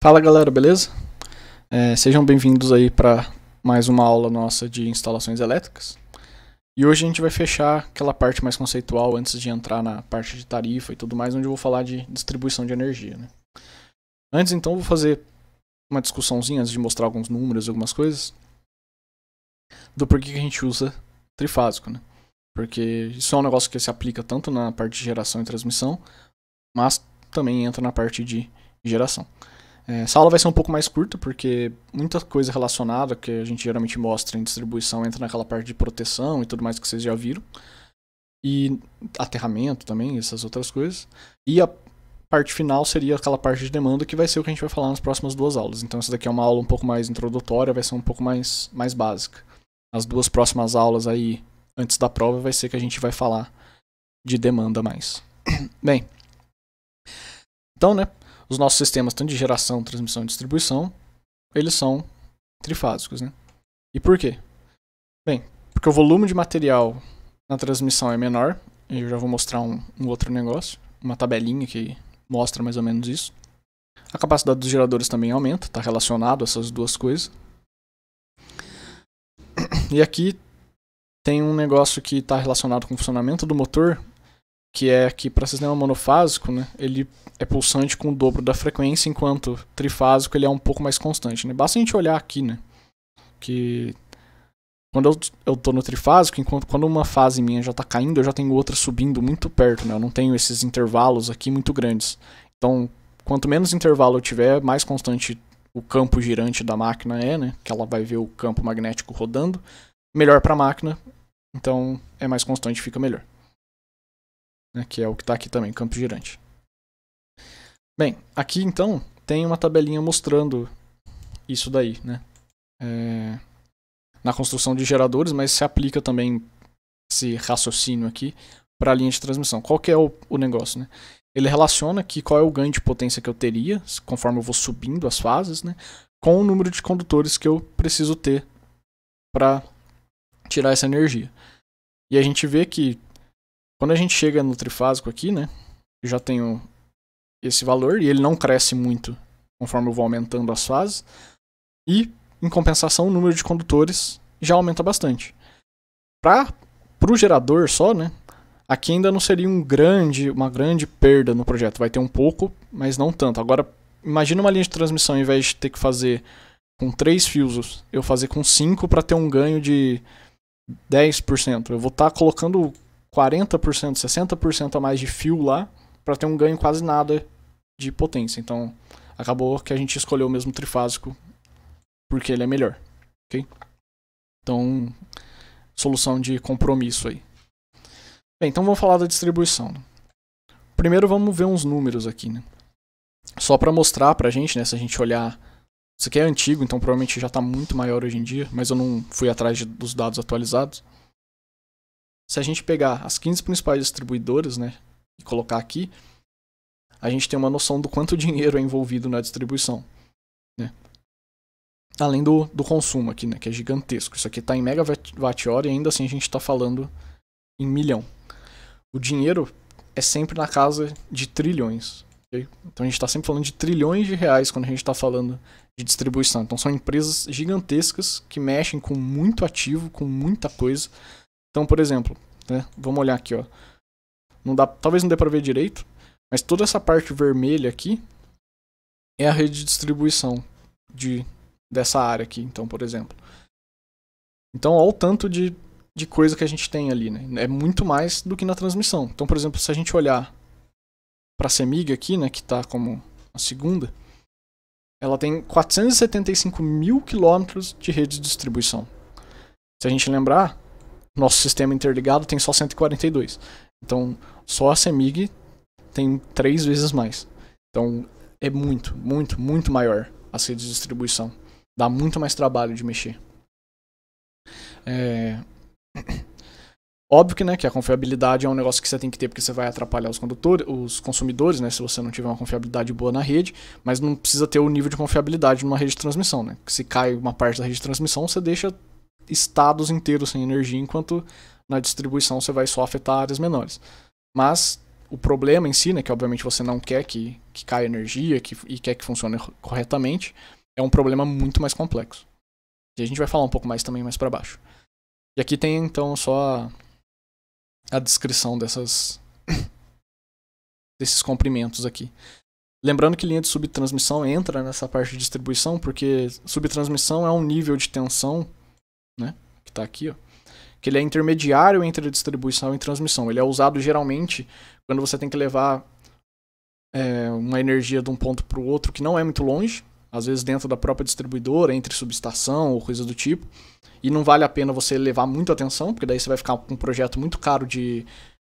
Fala galera, beleza? Sejam bem-vindos aí para mais uma aula nossa de instalações elétricas. E hoje a gente vai fechar aquela parte mais conceitual antes de entrar na parte de tarifa e tudo mais, onde eu vou falar de distribuição de energia, né? Antes então eu vou fazer uma discussãozinha antes de mostrar alguns números e algumas coisas do porquê que a gente usa trifásico, né? Porque isso é um negócio que se aplica tanto na parte de geração e transmissão, mas também entra na parte de geração. Essa aula vai ser um pouco mais curta, porque muita coisa relacionada que a gente geralmente mostra em distribuição entra naquela parte de proteção e tudo mais que vocês já viram. E aterramento também, essas outras coisas. E a parte final seria aquela parte de demanda, que vai ser o que a gente vai falar nas próximas duas aulas. Então essa daqui é uma aula um pouco mais introdutória, vai ser um pouco mais básica. As duas próximas aulas aí, antes da prova, vai ser que a gente vai falar de demanda mais. Bem, então, né? Os nossos sistemas, tanto de geração, transmissão e distribuição, eles são trifásicos, né? E por quê? Bem, porque o volume de material na transmissão é menor, e eu já vou mostrar um outro negócio, uma tabelinha que mostra mais ou menos isso. A capacidade dos geradores também aumenta, está relacionado a essas duas coisas. E aqui tem um negócio que está relacionado com o funcionamento do motor, que é que para sistema monofásico, né, ele é pulsante com o dobro da frequência, enquanto trifásico ele é um pouco mais constante, né? Basta a gente olhar aqui, né, que quando eu tô no trifásico, quando uma fase minha já está caindo, eu já tenho outra subindo muito perto, né? Eu não tenho esses intervalos aqui muito grandes. Então, quanto menos intervalo eu tiver, mais constante o campo girante da máquina é, né, que ela vai ver o campo magnético rodando, melhor para a máquina, então é mais constante, fica melhor. Né, que é o que está aqui também, campo girante. Bem, aqui então tem uma tabelinha mostrando isso daí, né? Na construção de geradores, mas se aplica também esse raciocínio aqui para a linha de transmissão. Qual que é o negócio, né? Ele relaciona que qual é o ganho de potência que eu teria, conforme eu vou subindo as fases, né, com o número de condutores que eu preciso ter para tirar essa energia. E a gente vê que quando a gente chega no trifásico aqui, né, eu já tenho esse valor e ele não cresce muito conforme eu vou aumentando as fases. E, em compensação, o número de condutores já aumenta bastante. Para o gerador só, né, aqui ainda não seria uma grande perda no projeto. Vai ter um pouco, mas não tanto. Agora, imagina uma linha de transmissão, ao invés de ter que fazer com 3 fios, eu fazer com 5 para ter um ganho de 10%. Eu vou estar colocando 40%, 60% a mais de fio lá para ter um ganho quase nada de potência. Então, acabou que a gente escolheu o mesmo trifásico porque ele é melhor, ok? Então, solução de compromisso aí. Bem, então vamos falar da distribuição. Primeiro vamos ver uns números aqui, né? Só para mostrar pra gente, né, se a gente olhar... Isso aqui é antigo, então provavelmente já está muito maior hoje em dia, mas eu não fui atrás dos dados atualizados. Se a gente pegar as 15 principais distribuidoras, né, e colocar aqui, a gente tem uma noção do quanto dinheiro é envolvido na distribuição, né? Além do consumo aqui, né, que é gigantesco. Isso aqui está em megawatt-hora e ainda assim a gente está falando em milhão. O dinheiro é sempre na casa de trilhões. Okay? Então a gente está sempre falando de trilhões de reais quando a gente está falando de distribuição. Então são empresas gigantescas que mexem com muito ativo, com muita coisa. Então, por exemplo, né, vamos olhar aqui, ó. Talvez não dê para ver direito, mas toda essa parte vermelha aqui é a rede de distribuição dessa área aqui, então, por exemplo. Então, olha o tanto de coisa que a gente tem ali, né? É muito mais do que na transmissão. Então, por exemplo, se a gente olhar para a CEMIG aqui, né, que está como a segunda, ela tem 475 mil quilômetros de rede de distribuição. Se a gente lembrar, nosso sistema interligado tem só 142. Então, só a CEMIG tem 3 vezes mais. Então, é muito, muito, muito maior a rede de distribuição. Dá muito mais trabalho de mexer. Óbvio que, né, que a confiabilidade é um negócio que você tem que ter, porque você vai atrapalhar os consumidores, né, se você não tiver uma confiabilidade boa na rede, mas não precisa ter o nível de confiabilidade numa rede de transmissão, né? Se cai uma parte da rede de transmissão, você deixa estados inteiros sem energia, enquanto na distribuição você vai só afetar áreas menores. Mas o problema em si, né, que obviamente você não quer que caia energia e quer que funcione corretamente, é um problema muito mais complexo. E a gente vai falar um pouco mais também mais para baixo. E aqui tem então só a descrição desses comprimentos aqui. Lembrando que linha de subtransmissão entra nessa parte de distribuição, porque subtransmissão é um nível de tensão, né, que está aqui, ó, que ele é intermediário entre a distribuição e transmissão. Ele é usado geralmente quando você tem que levar uma energia de um ponto para o outro que não é muito longe, às vezes dentro da própria distribuidora, entre subestação ou coisa do tipo, e não vale a pena você levar muita atenção, porque daí você vai ficar com um projeto muito caro de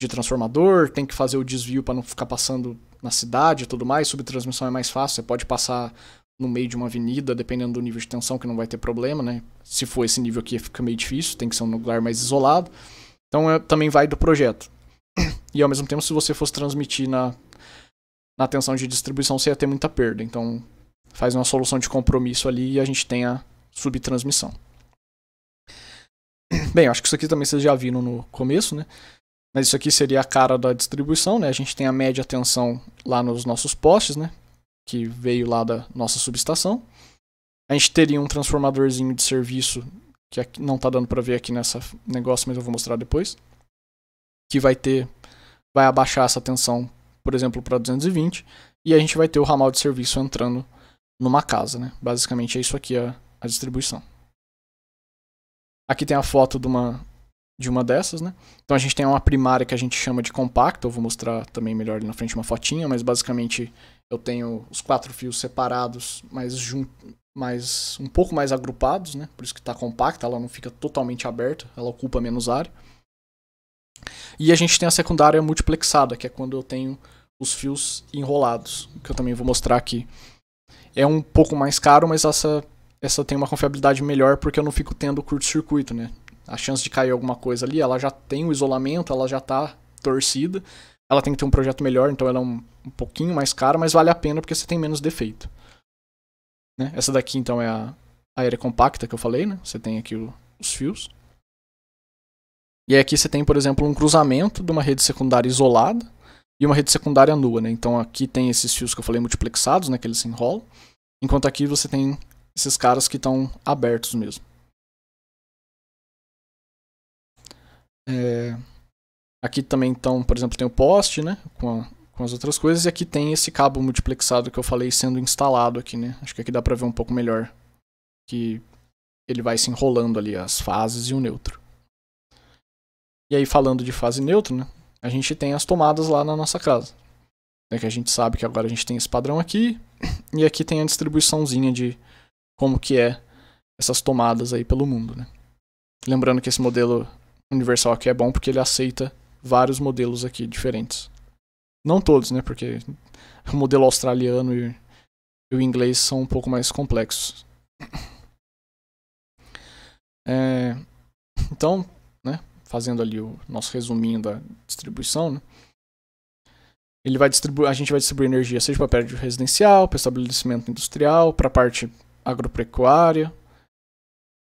transformador, tem que fazer o desvio para não ficar passando na cidade e tudo mais. Subtransmissão é mais fácil, você pode passar no meio de uma avenida, dependendo do nível de tensão, que não vai ter problema, né? Se for esse nível aqui, fica meio difícil, tem que ser um lugar mais isolado. Então também vai do projeto. E ao mesmo tempo, se você fosse transmitir na tensão de distribuição, você ia ter muita perda. Então faz uma solução de compromisso ali e a gente tem a subtransmissão. Bem, acho que isso aqui também vocês já viram no começo, né? Mas isso aqui seria a cara da distribuição, né? A gente tem a média tensão lá nos nossos postes, né? Que veio lá da nossa subestação. A gente teria um transformadorzinho de serviço, que aqui não tá dando para ver aqui nessa negócio, mas eu vou mostrar depois. Que vai abaixar essa tensão, por exemplo, para 220. E a gente vai ter o ramal de serviço entrando numa casa, né? Basicamente é isso aqui a distribuição. Aqui tem a foto de uma dessas, né? Então a gente tem uma primária que a gente chama de compacta. Eu vou mostrar também melhor ali na frente uma fotinha, mas basicamente eu tenho os 4 fios separados, mas um pouco mais agrupados, né? Por isso que está compacta, ela não fica totalmente aberta, ela ocupa menos área. E a gente tem a secundária multiplexada, que é quando eu tenho os fios enrolados, que eu também vou mostrar aqui. É um pouco mais caro, mas essa tem uma confiabilidade melhor porque eu não fico tendo curto-circuito, né? A chance de cair alguma coisa ali, ela já tem o isolamento, ela já está torcida. Ela tem que ter um projeto melhor, então ela é um pouquinho mais cara, mas vale a pena porque você tem menos defeito. Né? Essa daqui então é a área compacta que eu falei, né? Você tem aqui os fios. E aí aqui você tem, por exemplo, um cruzamento de uma rede secundária isolada e uma rede secundária nua, né? Então aqui tem esses fios que eu falei multiplexados, né? Que eles se enrolam. Enquanto aqui você tem esses caras que estão abertos mesmo. Aqui também então, por exemplo, tem o poste, né? Com as outras coisas. E aqui tem esse cabo multiplexado que eu falei sendo instalado aqui, né? Acho que aqui dá pra ver um pouco melhor. Que ele vai se enrolando ali, as fases e o neutro. E aí, falando de fase neutro, né? A gente tem as tomadas lá na nossa casa. Né, que a gente sabe que agora a gente tem esse padrão aqui. E aqui tem a distribuiçãozinha de como que é essas tomadas aí pelo mundo, né? Lembrando que esse modelo universal aqui é bom porque ele aceita vários modelos aqui diferentes. Não todos, né? Porque o modelo australiano e o inglês são um pouco mais complexos. Então, né? Fazendo ali o nosso resuminho da distribuição, né? A gente vai distribuir energia seja para prédio residencial, para estabelecimento industrial, para a parte agropecuária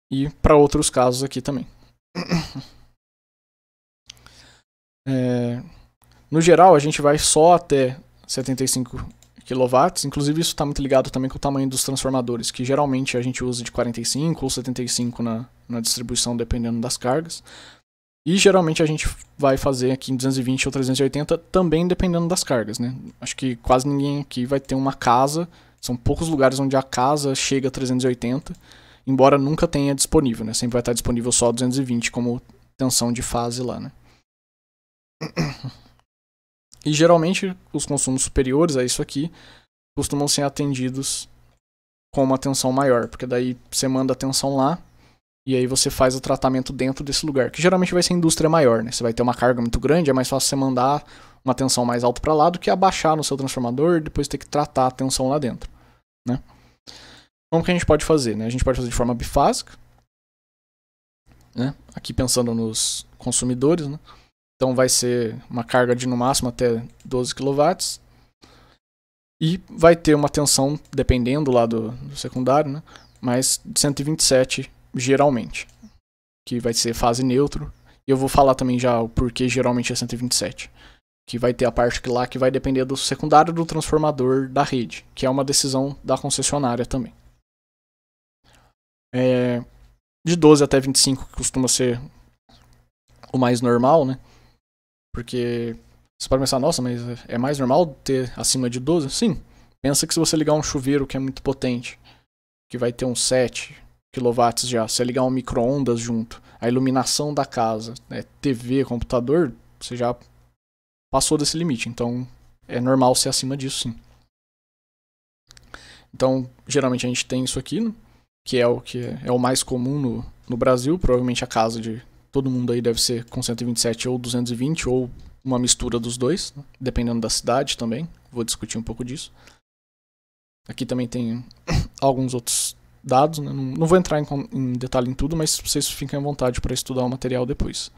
e para outros casos aqui também. No geral, a gente vai só até 75 kW, inclusive isso está muito ligado também com o tamanho dos transformadores, que geralmente a gente usa de 45 ou 75 na distribuição, dependendo das cargas. E geralmente a gente vai fazer aqui em 220 ou 380, também dependendo das cargas, né? Acho que quase ninguém aqui vai ter uma casa, são poucos lugares onde a casa chega a 380, embora nunca tenha disponível, né? Sempre vai estar disponível só 220 como tensão de fase lá, né? E geralmente os consumos superiores a isso aqui costumam ser atendidos com uma tensão maior, porque daí você manda a tensão lá, e aí você faz o tratamento dentro desse lugar, que geralmente vai ser indústria maior, né? Você vai ter uma carga muito grande, é mais fácil você mandar uma tensão mais alta para lá do que abaixar no seu transformador e depois ter que tratar a tensão lá dentro, né? Como que a gente pode fazer, né? A gente pode fazer de forma bifásica, né? Aqui pensando nos consumidores, né? Então vai ser uma carga de no máximo até 12 kW e vai ter uma tensão, dependendo lá do secundário, né? Mas de 127 geralmente, que vai ser fase neutro. E eu vou falar também já o porquê geralmente é 127. Que vai ter a parte lá que vai depender do secundário do transformador da rede, que é uma decisão da concessionária também. De 12 até 25 que costuma ser o mais normal, né? Porque você pode pensar, nossa, mas é mais normal ter acima de 12? Sim. Pensa que se você ligar um chuveiro que é muito potente, que vai ter uns 7 kW já, se você ligar um micro-ondas junto, a iluminação da casa, né, TV, computador, você já passou desse limite. Então é normal ser acima disso, sim. Então, geralmente a gente tem isso aqui, né? Que é o mais comum no Brasil. Provavelmente a casa de todo mundo aí deve ser com 127 ou 220, ou uma mistura dos dois, né? Dependendo da cidade também. Vou discutir um pouco disso. Aqui também tem alguns outros dados, né? Não vou entrar em detalhe em tudo, mas vocês fiquem à vontade para estudar o material depois.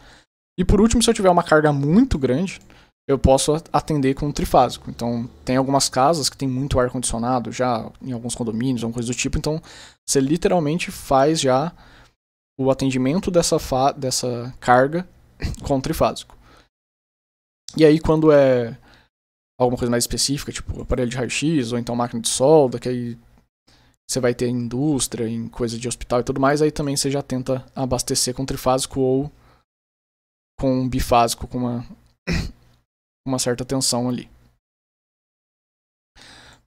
E por último, se eu tiver uma carga muito grande, eu posso atender com um trifásico. Então, tem algumas casas que tem muito ar-condicionado já, em alguns condomínios, alguma coisa do tipo. Então, você literalmente faz já o atendimento dessa carga com trifásico. E aí, quando é alguma coisa mais específica, tipo aparelho de raio-x, ou então máquina de solda, que aí você vai ter indústria, em coisa de hospital e tudo mais, aí também você já tenta abastecer com trifásico ou com bifásico, com uma certa tensão ali.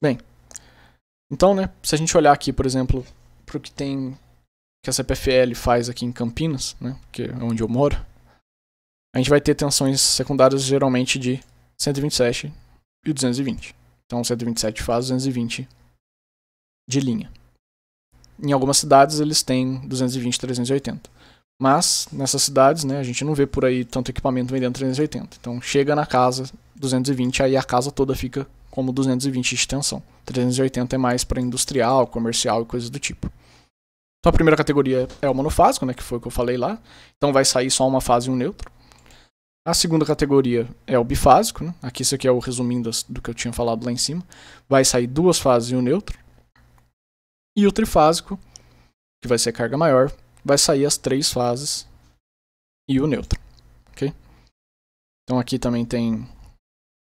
Bem, então, né, se a gente olhar aqui, por exemplo, para o que a CPFL faz aqui em Campinas, né, que é onde eu moro, a gente vai ter tensões secundárias geralmente de 127 e 220. Então, 127 faz 220 de linha. Em algumas cidades eles têm 220 e 380. Mas, nessas cidades, né, a gente não vê por aí tanto equipamento vendendo 380. Então, chega na casa 220, aí a casa toda fica como 220 de tensão. 380 é mais para industrial, comercial e coisas do tipo. Então, a primeira categoria é o monofásico, né, que foi o que eu falei lá. Então, vai sair só uma fase e um neutro. A segunda categoria é o bifásico, né? Aqui isso aqui é o resumindo do que eu tinha falado lá em cima. Vai sair duas fases e um neutro. E o trifásico, que vai ser carga maior, vai sair as 3 fases e o neutro, ok? Então aqui também tem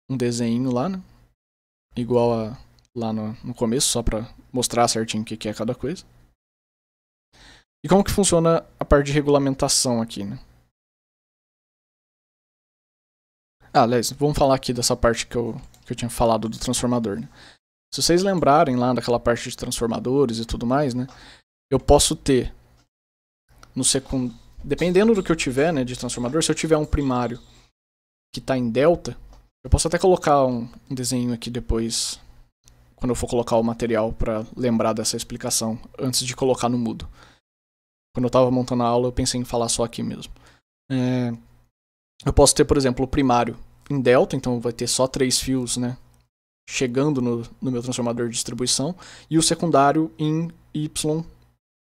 um desenho lá, né? Igual lá no começo, só para mostrar certinho o que é cada coisa. E como que funciona a parte de regulamentação aqui, né? Aliás, vamos falar aqui dessa parte que eu tinha falado do transformador, né? Se vocês lembrarem lá daquela parte de transformadores e tudo mais, né? Eu posso ter dependendo do que eu tiver, né, de transformador, se eu tiver um primário que está em delta, eu posso até colocar um desenho aqui depois, quando eu for colocar o material, para lembrar dessa explicação, antes de colocar no mudo. Quando eu estava montando a aula, eu pensei em falar só aqui mesmo. Eu posso ter, por exemplo, o primário em delta, então vai ter só 3 fios, né, chegando no meu transformador de distribuição, e o secundário em Y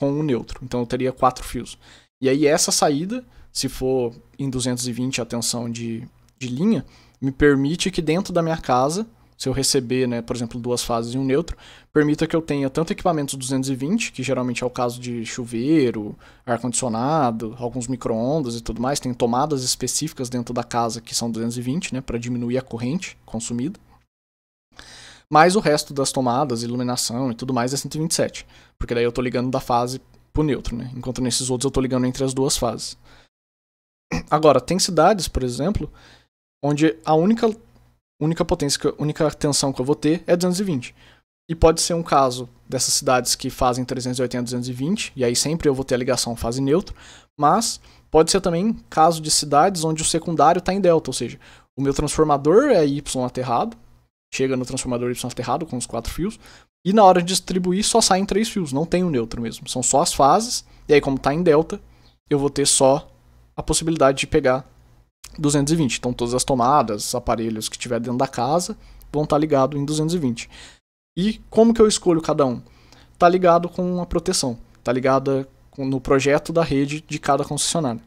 com o neutro. Então eu teria 4 fios. E aí essa saída, se for em 220 a tensão de linha, me permite que dentro da minha casa, se eu receber, né, por exemplo, 2 fases e um neutro, permita que eu tenha tanto equipamentos 220, que geralmente é o caso de chuveiro, ar-condicionado, alguns micro-ondas e tudo mais, tem tomadas específicas dentro da casa que são 220, né, para diminuir a corrente consumida. Mas o resto das tomadas, iluminação e tudo mais é 127. Porque daí eu tô ligando da fase pro neutro, né? Enquanto nesses outros eu tô ligando entre as duas fases. Agora, tem cidades, por exemplo, onde a única potência, única tensão que eu vou ter é 220. E pode ser um caso dessas cidades que fazem 380, 220, e aí sempre eu vou ter a ligação fase neutro, mas pode ser também caso de cidades onde o secundário está em delta, ou seja, o meu transformador é Y aterrado, chega no transformador Y aterrado com os 4 fios, e na hora de distribuir só saem 3 fios, não tem o neutro mesmo, são só as fases, e aí como está em delta, eu vou ter só a possibilidade de pegar 220. Então todas as tomadas, aparelhos que tiver dentro da casa vão estar ligados em 220. E como que eu escolho cada um? Está ligado com a proteção, está ligada no projeto da rede de cada concessionária.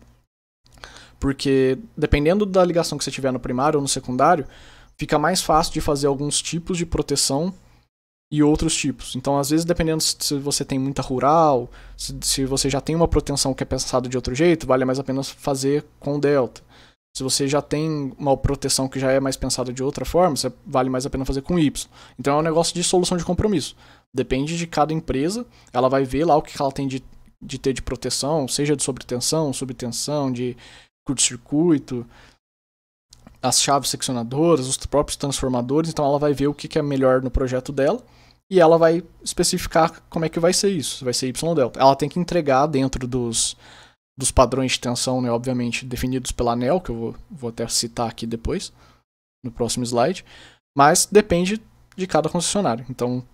Porque dependendo da ligação que você tiver no primário ou no secundário, fica mais fácil de fazer alguns tipos de proteção e outros tipos. Então, às vezes, dependendo se você tem muita rural, se você já tem uma proteção que é pensada de outro jeito, vale mais a pena fazer com delta. Se você já tem uma proteção que já é mais pensada de outra forma, vale mais a pena fazer com Y. Então é um negócio de solução de compromisso. Depende de cada empresa, ela vai ver lá o que ela tem de ter de proteção, seja de sobretensão, subtensão, de curto-circuito, as chaves seccionadoras, os próprios transformadores, então ela vai ver o que é melhor no projeto dela e ela vai especificar como é que vai ser isso, vai ser Y-delta. Ela tem que entregar dentro dos padrões de tensão, né, obviamente, definidos pela ANEEL, que eu vou até citar aqui depois, no próximo slide, mas depende de cada concessionário. Então,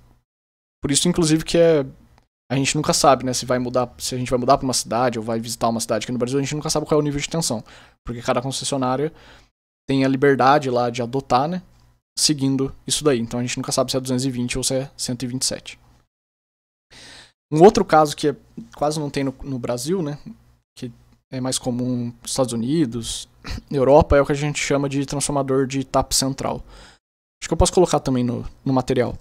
por isso, inclusive, que a gente nunca sabe, né, se a gente vai mudar para uma cidade ou vai visitar uma cidade aqui no Brasil, a gente nunca sabe qual é o nível de tensão, porque cada concessionária tem a liberdade lá de adotar, né, seguindo isso daí. Então a gente nunca sabe se é 220 ou se é 127. Um outro caso que quase não tem no Brasil, né, que é mais comum nos Estados Unidos, Europa, é o que a gente chama de transformador de tap central. Acho que eu posso colocar também no material.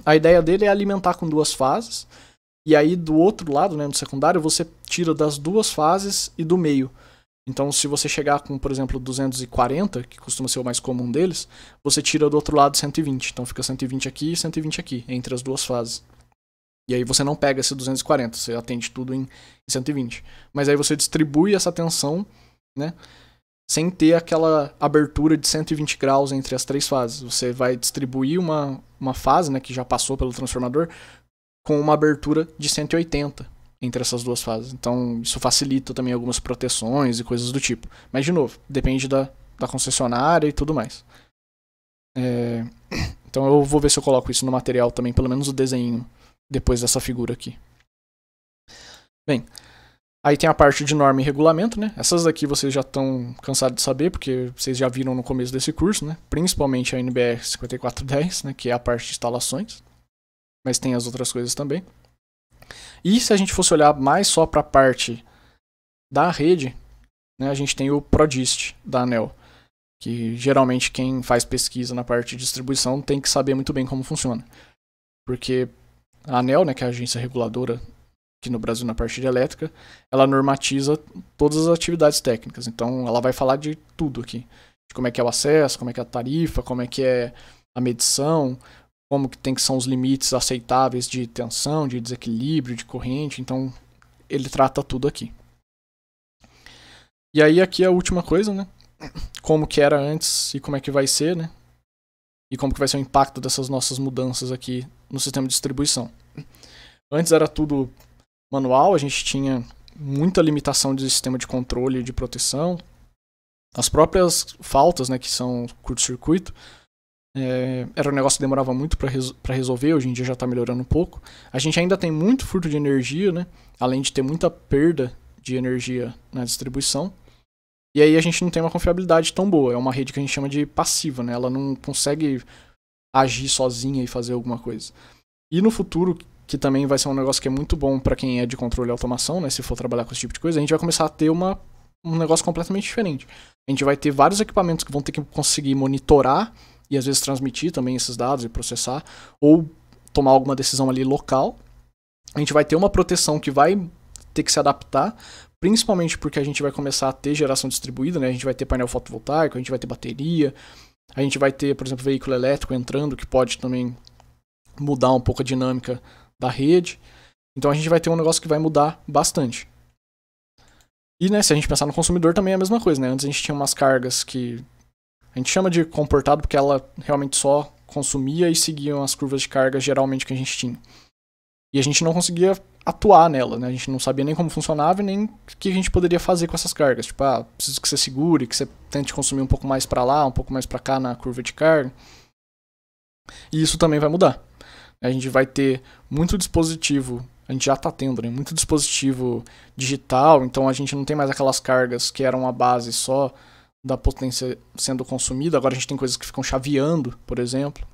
A ideia dele é alimentar com 2 fases, e aí do outro lado, né, no secundário, você tira das 2 fases e do meio. Então, se você chegar com, por exemplo, 240, que costuma ser o mais comum deles, você tira do outro lado 120. Então fica 120 aqui e 120 aqui, entre as 2 fases. E aí você não pega esse 240, você atende tudo em 120. Mas aí você distribui essa tensão, né, sem ter aquela abertura de 120 graus entre as 3 fases. Você vai distribuir uma fase, né, que já passou pelo transformador, com uma abertura de 180 entre essas 2 fases. Então isso facilita também algumas proteções e coisas do tipo. Mas de novo, depende da concessionária e tudo mais. Então eu vou ver se eu coloco isso no material também, pelo menos o desenho depois dessa figura aqui. Bem, aí tem a parte de norma e regulamento, né? Essas daqui vocês já estão cansados de saber, porque vocês já viram no começo desse curso, né? Principalmente a NBR 5410, né? Que é a parte de instalações. Mas tem as outras coisas também. E se a gente fosse olhar mais só para a parte da rede, né, a gente tem o PRODIST da ANEEL, que geralmente quem faz pesquisa na parte de distribuição tem que saber muito bem como funciona. Porque a ANEEL, né, que é a agência reguladora aqui no Brasil na parte de elétrica, ela normatiza todas as atividades técnicas. Então ela vai falar de tudo aqui. De como é que é o acesso, como é que é a tarifa, como é que é a medição, como que são os limites aceitáveis de tensão, de desequilíbrio, de corrente. Então, ele trata tudo aqui. E aí, aqui a última coisa, né? Como que era antes e como é que vai ser, né? E como que vai ser o impacto dessas nossas mudanças aqui no sistema de distribuição. Antes era tudo manual, a gente tinha muita limitação de sistema de controle e de proteção. As próprias faltas, né, que são curto-circuito, era um negócio que demorava muito para resolver, hoje em dia já está melhorando um pouco. A gente ainda tem muito furto de energia, né? Além de ter muita perda de energia na distribuição. E aí a gente não tem uma confiabilidade tão boa. É uma rede que a gente chama de passiva, né? Ela não consegue agir sozinha e fazer alguma coisa. E no futuro, que também vai ser um negócio que é muito bom para quem é de controle e automação, né? Se for trabalhar com esse tipo de coisa, a gente vai começar a ter um negócio completamente diferente. A gente vai ter vários equipamentos que vão ter que conseguir monitorar e às vezes transmitir também esses dados e processar, ou tomar alguma decisão ali local. A gente vai ter uma proteção que vai ter que se adaptar, principalmente porque a gente vai começar a ter geração distribuída, né? A gente vai ter painel fotovoltaico, a gente vai ter bateria, a gente vai ter, por exemplo, veículo elétrico entrando, que pode também mudar um pouco a dinâmica da rede. Então a gente vai ter um negócio que vai mudar bastante. E, né, se a gente pensar no consumidor também é a mesma coisa, né? Antes a gente tinha umas cargas que a gente chama de comportado porque ela realmente só consumia e seguia as curvas de carga geralmente que a gente tinha. E a gente não conseguia atuar nela, né? A gente não sabia nem como funcionava e nem o que a gente poderia fazer com essas cargas. Tipo, preciso que você segure, que você tente consumir um pouco mais para lá, um pouco mais para cá na curva de carga. E isso também vai mudar. A gente vai ter muito dispositivo, a gente já está tendo, né? Muito dispositivo digital, então a gente não tem mais aquelas cargas que eram a base só da potência sendo consumida. Agora a gente tem coisas que ficam chaveando, por exemplo.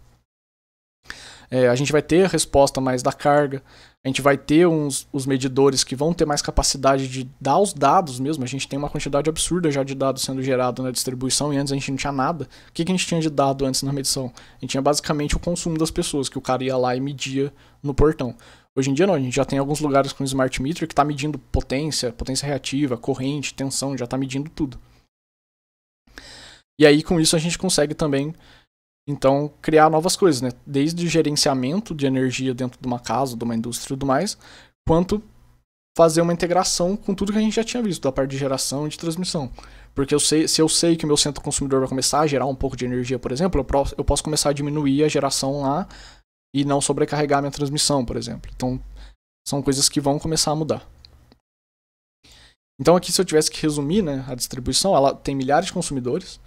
A gente vai ter a resposta mais da carga. A gente vai ter os medidores que vão ter mais capacidade de dar os dados mesmo. A gente tem uma quantidade absurda já de dados sendo gerado na distribuição e antes a gente não tinha nada. O que a gente tinha de dado antes na medição? A gente tinha basicamente o consumo das pessoas, que o cara ia lá e media no portão. Hoje em dia não, a gente já tem alguns lugares com smart meter que está medindo potência reativa, corrente, tensão, já está medindo tudo. E aí com isso a gente consegue também, então, criar novas coisas, né? Desde gerenciamento de energia dentro de uma casa, de uma indústria e tudo mais, quanto fazer uma integração com tudo que a gente já tinha visto, da parte de geração e de transmissão. Porque se eu sei que o meu centro consumidor vai começar a gerar um pouco de energia, por exemplo, eu posso começar a diminuir a geração lá e não sobrecarregar a minha transmissão, por exemplo. Então, são coisas que vão começar a mudar. Então, aqui, se eu tivesse que resumir, né, a distribuição, ela tem milhares de consumidores,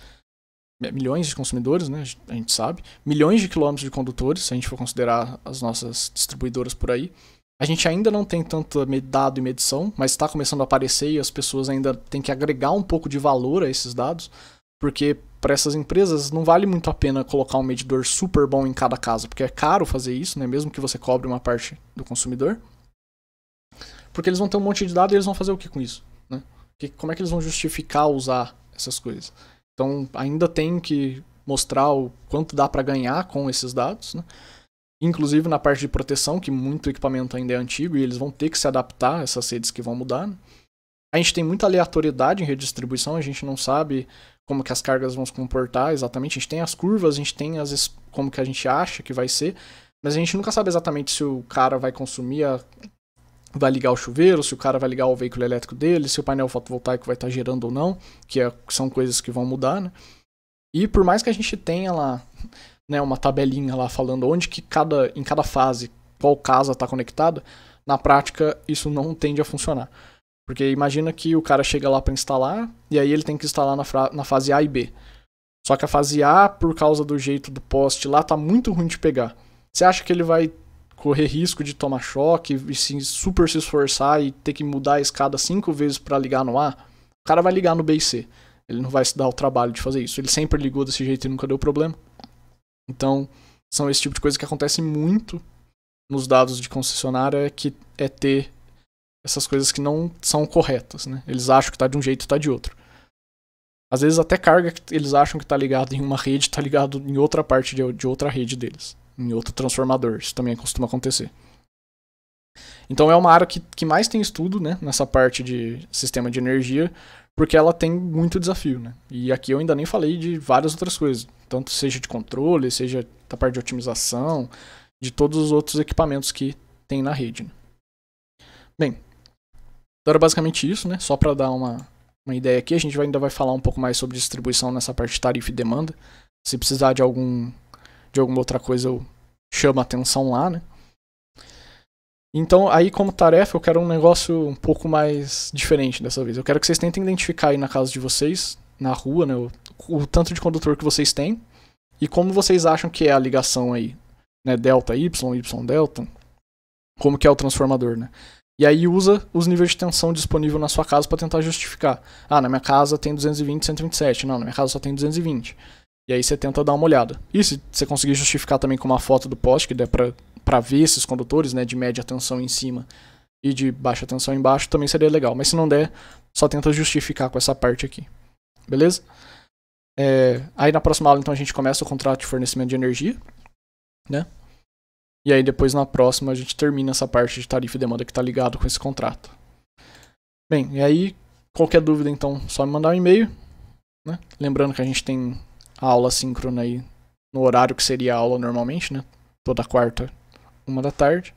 milhões de consumidores, né, a gente sabe, milhões de quilômetros de condutores, se a gente for considerar as nossas distribuidoras por aí. A gente ainda não tem tanto dado e medição, mas está começando a aparecer e as pessoas ainda têm que agregar um pouco de valor a esses dados, porque para essas empresas não vale muito a pena colocar um medidor super bom em cada casa, porque é caro fazer isso, né, mesmo que você cobre uma parte do consumidor. Porque eles vão ter um monte de dados e eles vão fazer o que com isso? Né? Como é que eles vão justificar usar essas coisas? Então ainda tem que mostrar o quanto dá para ganhar com esses dados, né? Inclusive na parte de proteção, que muito equipamento ainda é antigo e eles vão ter que se adaptar a essas redes que vão mudar. Né? A gente tem muita aleatoriedade em rede de distribuição, a gente não sabe como que as cargas vão se comportar exatamente. A gente tem as curvas, a gente tem como que a gente acha que vai ser, mas a gente nunca sabe exatamente se o cara vai consumir, vai ligar o chuveiro, se o cara vai ligar o veículo elétrico dele, se o painel fotovoltaico vai estar gerando ou não, que são coisas que vão mudar. Né? E por mais que a gente tenha lá, né, uma tabelinha lá falando onde que em cada fase qual casa está conectada, na prática isso não tende a funcionar. Porque imagina que o cara chega lá para instalar e aí ele tem que instalar na fase A e B. Só que a fase A, por causa do jeito do poste lá, tá muito ruim de pegar. Você acha que ele vai correr risco de tomar choque e super se esforçar e ter que mudar a escada 5 vezes para ligar no A? O cara vai ligar no B e C. Ele não vai se dar o trabalho de fazer isso. Ele sempre ligou desse jeito e nunca deu problema. Então, são esse tipo de coisa que acontece muito nos dados de concessionária, que é ter essas coisas que não são corretas, né? Eles acham que tá de um jeito e tá de outro. Às vezes até carga que eles acham que tá ligado em uma rede, tá ligado em outra parte de outra rede deles, em outro transformador. Isso também costuma acontecer. Então é uma área que mais tem estudo, né, nessa parte de sistema de energia, porque ela tem muito desafio, né? E aqui eu ainda nem falei de várias outras coisas, tanto seja de controle, seja da parte de otimização, de todos os outros equipamentos que tem na rede. Né? Bem, então era basicamente isso, né? Só para dar uma ideia aqui, a gente ainda vai falar um pouco mais sobre distribuição nessa parte de tarifa e demanda. Se precisar de alguma outra coisa, eu chamo a atenção lá, né? Então, aí como tarefa, eu quero um negócio um pouco mais diferente dessa vez. Eu quero que vocês tentem identificar aí na casa de vocês, na rua, né, o tanto de condutor que vocês têm e como vocês acham que é a ligação aí, né, delta Y, Y delta, como que é o transformador, né? E aí usa os níveis de tensão disponível na sua casa para tentar justificar. Ah, na minha casa tem 220, 127. Não, na minha casa só tem 220. E aí você tenta dar uma olhada. E se você conseguir justificar também com uma foto do poste, que der para ver esses condutores, né, de média tensão em cima e de baixa tensão embaixo, também seria legal. Mas se não der, só tenta justificar com essa parte aqui. Beleza? Aí na próxima aula, então, a gente começa o contrato de fornecimento de energia, né? E aí depois na próxima a gente termina essa parte de tarifa e demanda que está ligado com esse contrato. Bem, e aí qualquer dúvida, então, só me mandar um e-mail, né? Lembrando que a gente tem a aula síncrona aí no horário que seria a aula normalmente, né? Toda quarta, 1 da tarde.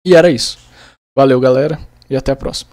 E era isso. Valeu, galera, e até a próxima.